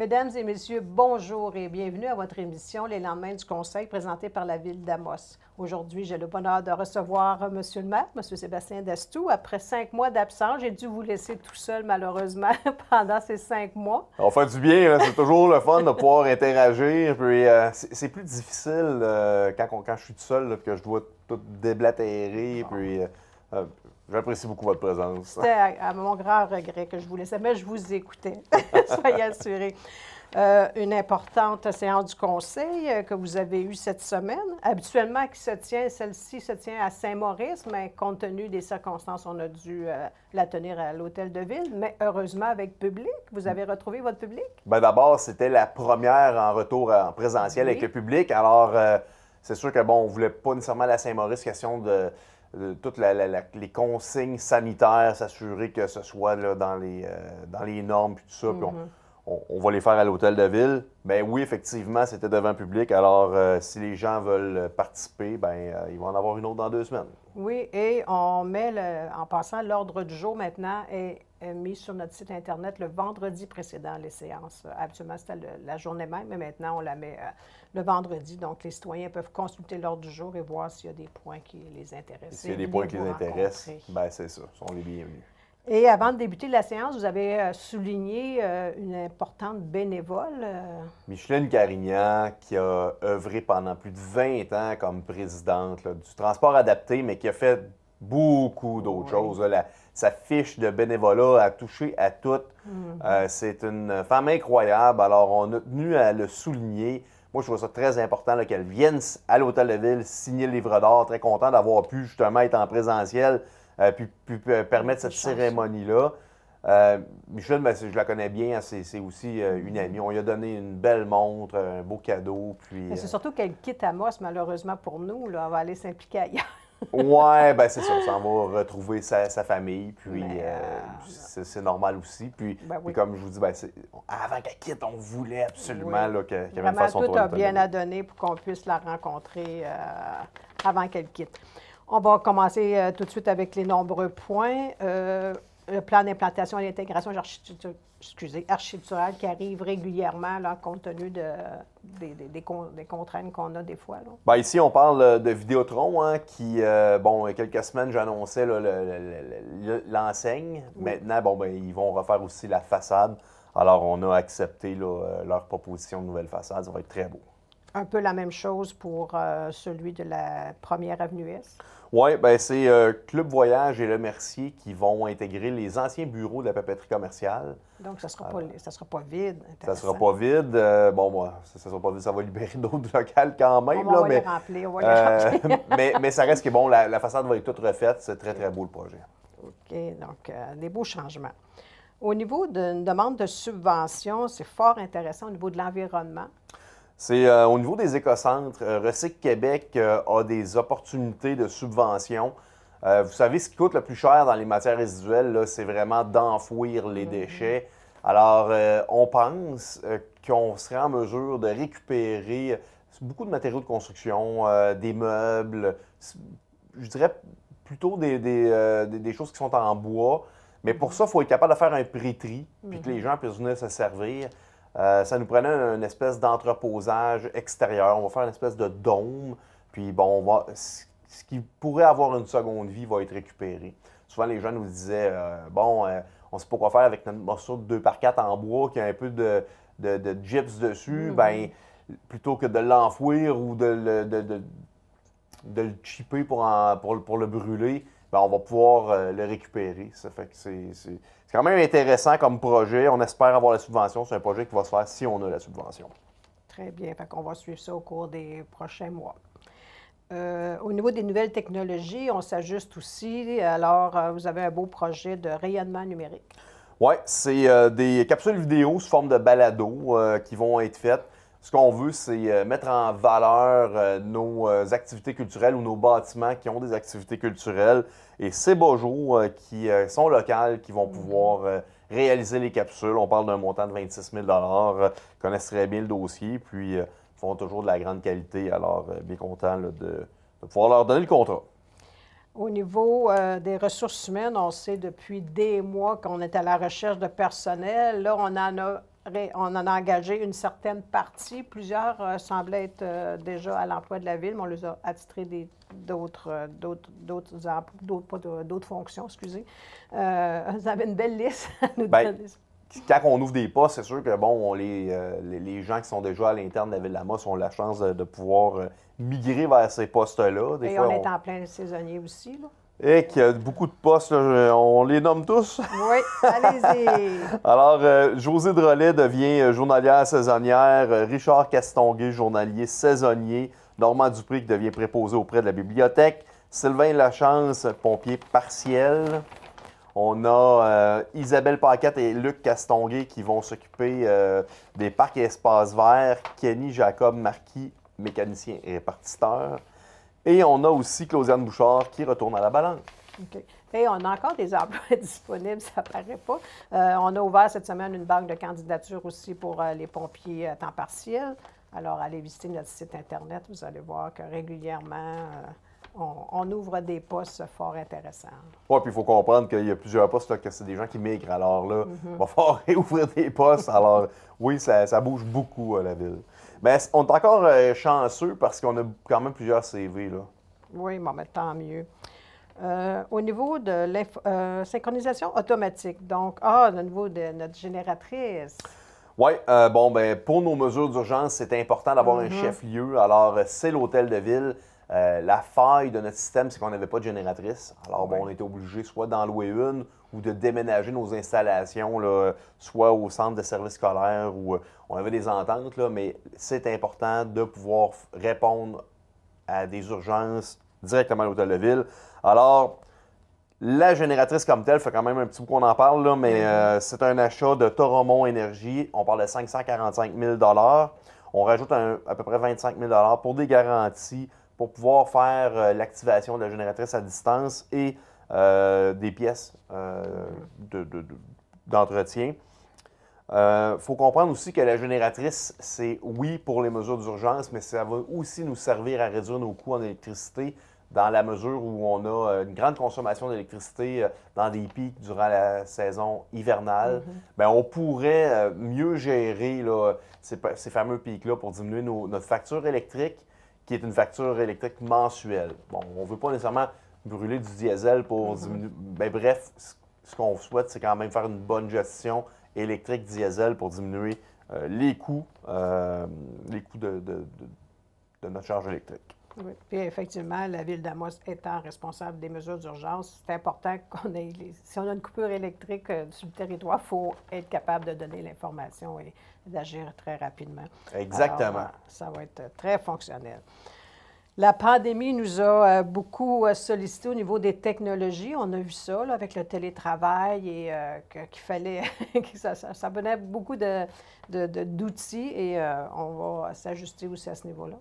Mesdames et messieurs, bonjour et bienvenue à votre émission Les lendemains du Conseil présentée par la Ville d'Amos. Aujourd'hui, j'ai le bonheur de recevoir Monsieur le maire, Monsieur Sébastien Dastou. Après 5 mois d'absence, j'ai dû vous laisser tout seul, malheureusement, pendant ces 5 mois. On fait du bien, c'est toujours le fun de pouvoir interagir. Puis c'est plus difficile quand je suis tout seul, là, puis que je dois tout déblatérer. Puis j'apprécie beaucoup votre présence. C'était à mon grand regret que je vous laissais, mais je vous écoutais, soyez assurés. Une importante séance du Conseil que vous avez eue cette semaine. Habituellement, celle-ci se tient à Saint-Maurice, mais compte tenu des circonstances, on a dû la tenir à l'Hôtel de Ville, mais heureusement avec public. Vous avez retrouvé votre public? Bien, d'abord, c'était la première en retour en présentiel avec le public. Alors, c'est sûr que, bon, on ne voulait pas nécessairement à Saint-Maurice, question de toutes les consignes sanitaires, s'assurer que ce soit là, dans les normes puis tout ça. Puis on va les faire à l'Hôtel de Ville. Mais oui, effectivement, c'était devant public. Alors, si les gens veulent participer, bien, ils vont en avoir une autre dans 2 semaines. Oui, et on met, en passant, l'ordre du jour maintenant est mis sur notre site Internet le vendredi précédent les séances. Habituellement, c'était la journée même, mais maintenant, on la met le vendredi. Donc, les citoyens peuvent consulter l'ordre du jour et voir s'il y a des points qui les intéressent. S'il y a des points qui les intéressent, bien, c'est ça. Ils sont les bienvenus. Et avant de débuter la séance, vous avez souligné une importante bénévole. Micheline Carignan, qui a œuvré pendant plus de 20 ans comme présidente là, du transport adapté, mais qui a fait beaucoup d'autres choses. Là. Sa fiche de bénévolat a touché à toutes. C'est une femme incroyable. Alors, on a tenu à le souligner. Moi, je trouve ça très important là, qu'elle vienne à l'Hôtel de Ville signer le livre d'or. Très content d'avoir pu justement être en présentiel. Puis permettre cette cérémonie-là. Michel, ben, je la connais bien, c'est aussi une amie. On lui a donné une belle montre, un beau cadeau. Puis, c'est surtout qu'elle quitte Amos, malheureusement pour nous. Là, elle va aller s'impliquer ailleurs. Oui, ben c'est ça. Ça va retrouver sa famille. Puis c'est normal aussi. Puis, puis comme je vous dis, ben, avant qu'elle quitte, on voulait absolument là, qu'elle vienne faire son tour. Tout a bien à donner pour qu'on puisse la rencontrer avant qu'elle quitte. On va commencer tout de suite avec les nombreux points. Le plan d'implantation et d'intégration architecturale qui arrive régulièrement là, compte tenu des contraintes qu'on a des fois. Là. Bien, ici, on parle de Vidéotron, hein, qui, bon, il y a quelques semaines, j'annonçais l'enseigne. Oui. Maintenant, bon, ben, ils vont refaire aussi la façade. Alors, on a accepté là, leur proposition de nouvelle façade. Ça va être très beau. Un peu la même chose pour celui de la première avenue Est. Oui, bien c'est Club Voyage et Le Mercier qui vont intégrer les anciens bureaux de la papeterie commerciale. Donc, ça ne sera pas vide. Ça ne sera pas vide. Bon, moi, ça ne sera pas vide, ça va libérer d'autres locales quand même. On va les remplir, mais ça reste que bon, la façade va être toute refaite. C'est très, très beau le projet. OK, donc des beaux changements. Au niveau d'une demande de subvention, c'est fort intéressant au niveau de l'environnement. C'est au niveau des écocentres. Recycle Québec a des opportunités de subvention. Vous savez, ce qui coûte le plus cher dans les matières résiduelles, c'est vraiment d'enfouir les déchets. Alors, on pense qu'on serait en mesure de récupérer beaucoup de matériaux de construction, des meubles, je dirais plutôt des choses qui sont en bois. Mais pour ça, il faut être capable de faire un pré-tri, puis que les gens puissent venir se servir. Ça nous prenait une espèce d'entreposage extérieur. On va faire une espèce de dôme. Puis, bon, ce qui pourrait avoir une seconde vie va être récupéré. Souvent, les gens nous disaient, bon, on ne sait pas quoi faire avec notre morceau de 2x4 en bois qui a un peu de gyps dessus. Bien, plutôt que de l'enfouir ou de le chipper pour le brûler, bien, on va pouvoir le récupérer. Ça fait que c'est quand même intéressant comme projet. On espère avoir la subvention. C'est un projet qui va se faire si on a la subvention. Très bien. Fait qu'on va suivre ça au cours des prochains mois. Au niveau des nouvelles technologies, on s'ajuste aussi. Alors, vous avez un beau projet de rayonnement numérique. Oui, c'est des capsules vidéo sous forme de balado qui vont être faites. Ce qu'on veut, c'est mettre en valeur nos activités culturelles ou nos bâtiments qui ont des activités culturelles. Et ces Bojo qui sont locales, qui vont pouvoir réaliser les capsules. On parle d'un montant de 26 000 Ils connaissent très bien le dossier, puis font toujours de la grande qualité. Alors, bien content là, de pouvoir leur donner le contrat. Au niveau des ressources humaines, on sait depuis des mois qu'on est à la recherche de personnel. Là, on en a on en a engagé une certaine partie. Plusieurs semblaient être déjà à l'emploi de la Ville, mais on les a attitrés d'autres fonctions, excusez. Vous avez une belle liste à nous Bien, donner. quand on ouvre des postes, c'est sûr que bon, les gens qui sont déjà à l'interne de la Ville d'Amos ont la chance de pouvoir migrer vers ces postes-là. Des Et fois, on est en plein saisonnier aussi, là. Et qu'il y a beaucoup de postes, là, on les nomme tous. Oui, allez-y. Alors, Josée Drolet devient journalière saisonnière, Richard Castonguay, journalier saisonnier, Normand Dupré qui devient préposé auprès de la bibliothèque, Sylvain Lachance, pompier partiel. On a Isabelle Paquette et Luc Castonguay qui vont s'occuper des parcs et espaces verts, Kenny Jacob Marquis, mécanicien et répartiteur. Et on a aussi Claudiane Bouchard qui retourne à la balance. OK. Et on a encore des emplois disponibles, ça ne paraît pas. On a ouvert cette semaine une banque de candidatures aussi pour les pompiers à temps partiel. Alors, allez visiter notre site Internet. Vous allez voir que régulièrement, on ouvre des postes fort intéressants. Oui, puis il faut comprendre qu'il y a plusieurs postes, là, que c'est des gens qui migrent. Alors là, il va falloir réouvrir des postes. Alors, oui, ça bouge beaucoup à la Ville. Mais on est encore chanceux parce qu'on a quand même plusieurs CV, là. Oui, bon, mais tant mieux. Au niveau de synchronisation automatique, donc, au niveau de notre génératrice. Oui, pour nos mesures d'urgence, c'est important d'avoir un chef-lieu. Alors, c'est l'hôtel de ville. La faille de notre système, c'est qu'on n'avait pas de génératrice. Alors, on était obligé soit d'en louer une ou de déménager nos installations, là, soit au centre de services scolaires où on avait des ententes, là, mais c'est important de pouvoir répondre à des urgences directement à l'hôtel de ville. Alors, la génératrice comme telle, fait quand même un petit bout qu'on en parle, là, mais c'est un achat de Toromont Énergie. On parle de 545 000 $. On rajoute à peu près 25 000 $ pour des garanties, pour pouvoir faire l'activation de la génératrice à distance et des pièces d'entretien. Il faut comprendre aussi que la génératrice, c'est oui pour les mesures d'urgence, mais ça va aussi nous servir à réduire nos coûts en électricité dans la mesure où on a une grande consommation d'électricité dans des pics durant la saison hivernale. Bien, on pourrait mieux gérer là, ces fameux pics-là pour diminuer notre facture électrique, qui est une facture électrique mensuelle. Bon, on ne veut pas nécessairement brûler du diesel pour diminuer. Bien, bref, ce qu'on souhaite, c'est quand même faire une bonne gestion électrique diesel pour diminuer les coûts de notre charge électrique. Oui. Puis effectivement, la Ville d'Amos étant responsable des mesures d'urgence, c'est important qu'on ait, si on a une coupure électrique sur le territoire, il faut être capable de donner l'information et d'agir très rapidement. Exactement. Alors, ça va être très fonctionnel. La pandémie nous a beaucoup sollicité au niveau des technologies. On a vu ça là, avec le télétravail et qu'il fallait que ça venait beaucoup d'outils et on va s'ajuster aussi à ce niveau-là.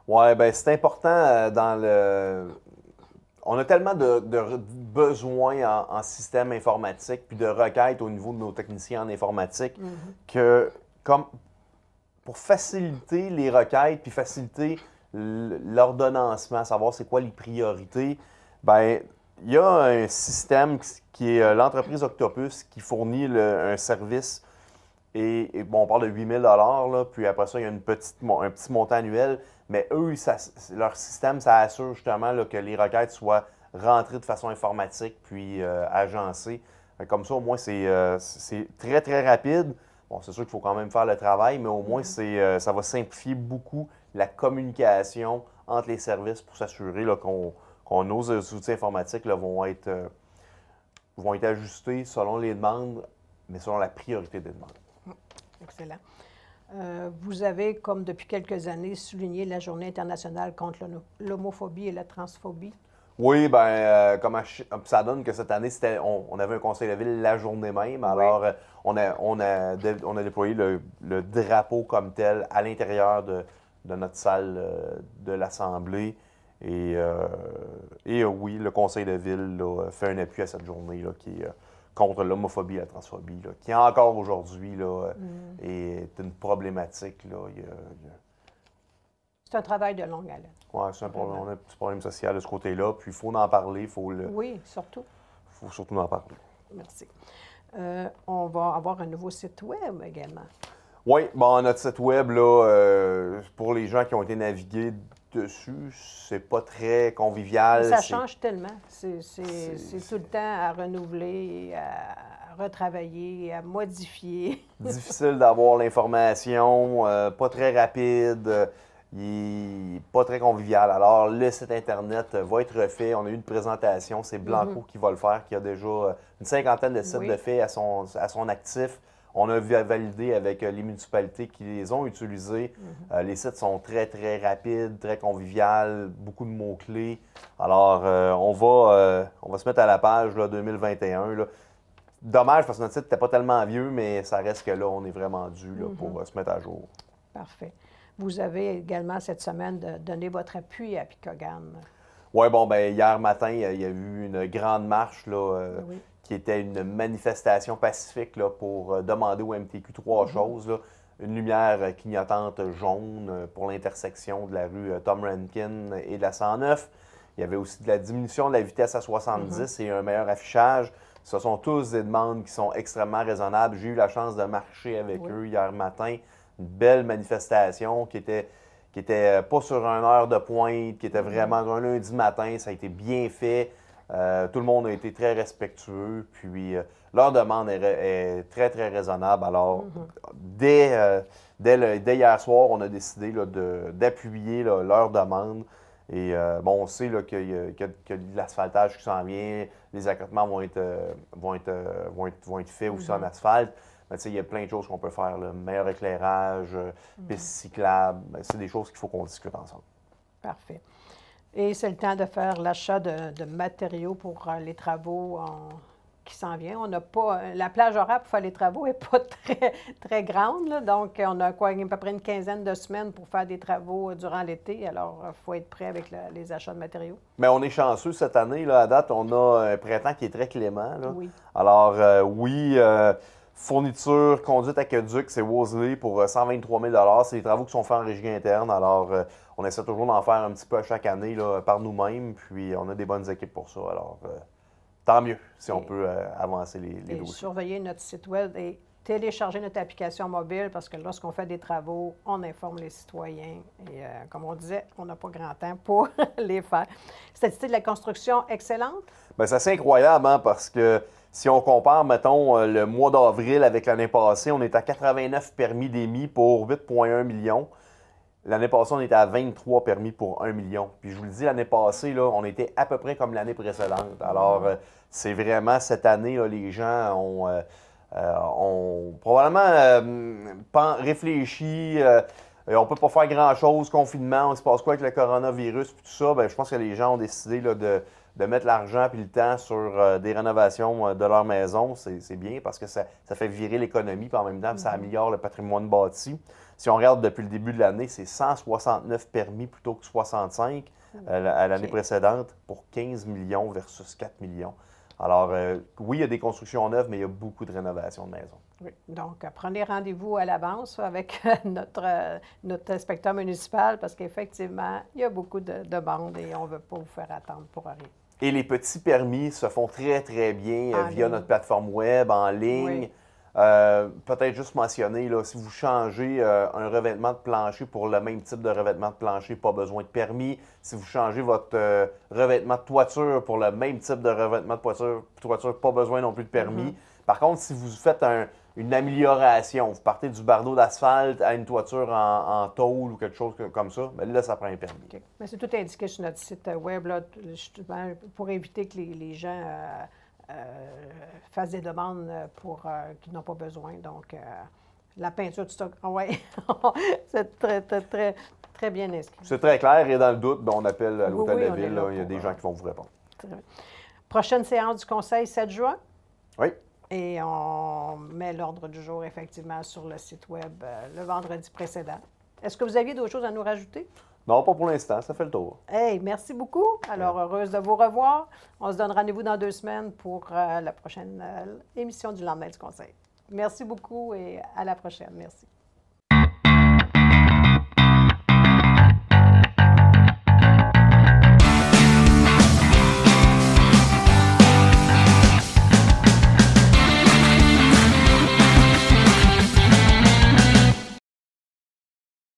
Oui, bien, c'est important On a tellement de besoins en système informatique puis de requêtes au niveau de nos techniciens en informatique que, comme pour faciliter les requêtes puis faciliter l'ordonnancement, savoir c'est quoi les priorités, bien, il y a un système qui est l'entreprise Octopus qui fournit un service et bon, on parle de 8 000 $, puis après ça, il y a un petit montant annuel. Mais eux, leur système, ça assure justement là, que les requêtes soient rentrées de façon informatique puis agencées. Comme ça, au moins, c'est très, très rapide. Bon, c'est sûr qu'il faut quand même faire le travail, mais au moins, ça va simplifier beaucoup la communication entre les services pour s'assurer qu'on nos outils informatiques là, vont être ajustés selon les demandes, mais selon la priorité des demandes. Excellent. Vous avez, comme depuis quelques années, souligné la Journée internationale contre l'homophobie et la transphobie. Oui, bien, ça donne que cette année, on avait un conseil de ville la journée même. Alors, on a déployé le drapeau comme tel à l'intérieur de notre salle de l'Assemblée. Et oui, le conseil de ville là, fait un appui à cette journée là, qui est contre l'homophobie et la transphobie, là, qui encore aujourd'hui est une problématique. Là, C'est un travail de longue haleine. Oui, c'est un problème. On a un petit problème social de ce côté-là, puis il faut en parler. Oui, surtout. Il faut surtout en parler. Merci. On va avoir un nouveau site web également. Oui, bon, notre site web, là, pour les gens qui ont été navigués dessus, c'est pas très convivial. Ça change tellement. C'est tout le temps à renouveler, à retravailler, à modifier. Difficile d'avoir l'information, pas très rapide, il est pas très convivial. Alors, le site Internet va être refait. On a eu une présentation, c'est Blanco qui va le faire, qui a déjà une cinquantaine de sites de fait à son actif. On a validé avec les municipalités qui les ont utilisés. Les sites sont très, très rapides, très conviviales, beaucoup de mots-clés. Alors, on va se mettre à la page là, 2021. Là. Dommage parce que notre site n'était pas tellement vieux, mais ça reste que là, on est vraiment dû là, pour se mettre à jour. Parfait. Vous avez également cette semaine donné votre appui à Picogan. Oui, bon, ben hier matin, il y a eu une grande marche là, qui était une manifestation pacifique là, pour demander au MTQ trois choses. Là. Une lumière clignotante jaune pour l'intersection de la rue Tom Rankin et de la 109. Il y avait aussi de la diminution de la vitesse à 70 et un meilleur affichage. Ce sont tous des demandes qui sont extrêmement raisonnables. J'ai eu la chance de marcher avec eux hier matin. Une belle manifestation qui était pas sur une heure de pointe, qui était vraiment un lundi matin. Ça a été bien fait. Tout le monde a été très respectueux. Puis leur demande est très, très raisonnable. Alors, dès hier soir, on a décidé d'appuyer leur demande. Et bon, on sait qu'il y a de l'asphaltage qui s'en vient. Les accotements vont être faits aussi en asphalte. Mais il y a plein de choses qu'on peut faire. Là. Meilleur éclairage, pistes cyclables. C'est des choses qu'il faut qu'on discute ensemble. Parfait. Et c'est le temps de faire l'achat de matériaux pour les travaux qui s'en viennent. On n'a pas... La plage horaire pour faire les travaux n'est pas très, très grande. Là. Donc, on a à peu près une quinzaine de semaines pour faire des travaux durant l'été. Alors, il faut être prêt avec les achats de matériaux. Mais on est chanceux cette année. Là, à date, on a un printemps qui est très clément. Là. Oui. Alors, fourniture, conduite aqueduc, c'est Wolseley pour 123 000 C'est des travaux qui sont faits en régie interne. Alors, on essaie toujours d'en faire un petit peu à chaque année là, par nous-mêmes. Puis, on a des bonnes équipes pour ça. Alors, tant mieux si on peut avancer les dossiers. Surveiller notre site web et télécharger notre application mobile parce que lorsqu'on fait des travaux, on informe les citoyens. Et comme on disait, on n'a pas grand temps pour les faire. Statistique de la construction excellente? Bien, c'est assez incroyable hein, parce que si on compare, mettons, le mois d'avril avec l'année passée, on est à 89 permis d'émis pour 8,1 millions. L'année passée, on était à 23 permis pour 1 million. Puis je vous le dis, l'année passée, là, on était à peu près comme l'année précédente. Alors, c'est vraiment cette année, là, les gens ont probablement réfléchi. On ne peut pas faire grand-chose, confinement, on se passe quoi avec le coronavirus, puis tout ça. Bien, je pense que les gens ont décidé là, de mettre l'argent et le temps sur des rénovations de leur maison. C'est bien parce que ça fait virer l'économie, puis en même temps, ça améliore le patrimoine bâti. Si on regarde depuis le début de l'année, c'est 169 permis plutôt que 65 à l'année précédente pour 15 millions versus 4 millions. Alors, oui, il y a des constructions neuves, mais il y a beaucoup de rénovations de maisons. Oui. Donc, prenez rendez-vous à l'avance avec notre inspecteur municipal parce qu'effectivement, il y a beaucoup de demandes et on ne veut pas vous faire attendre pour rien. Et les petits permis se font très, très bien via notre plateforme web, en ligne. Oui. Peut-être juste mentionner, là, si vous changez un revêtement de plancher pour le même type de revêtement de plancher, pas besoin de permis. Si vous changez votre revêtement de toiture pour le même type de revêtement de toiture, pas besoin non plus de permis. Par contre, si vous faites une amélioration, vous partez du bardeau d'asphalte à une toiture en tôle ou quelque chose comme ça, bien là, ça prend un permis. Okay. Mais c'est tout indiqué sur notre site web là, justement, pour éviter que les gens fassent des demandes qu'ils n'ont pas besoin. Donc, la peinture de stock, oui, c'est très, très, très, très bien inscrit. C'est très clair et dans le doute, bien, on appelle l'hôtel de ville. Là, il y a des gens qui vont vous répondre. Prochaine séance du Conseil, 7 juin. Oui. Et on met l'ordre du jour, effectivement, sur le site web le vendredi précédent. Est-ce que vous aviez d'autres choses à nous rajouter? Non, pas pour l'instant. Ça fait le tour. Hey, merci beaucoup. Alors, heureuse de vous revoir. On se donne rendez-vous dans 2 semaines pour la prochaine émission du lendemain du Conseil. Merci beaucoup et à la prochaine. Merci.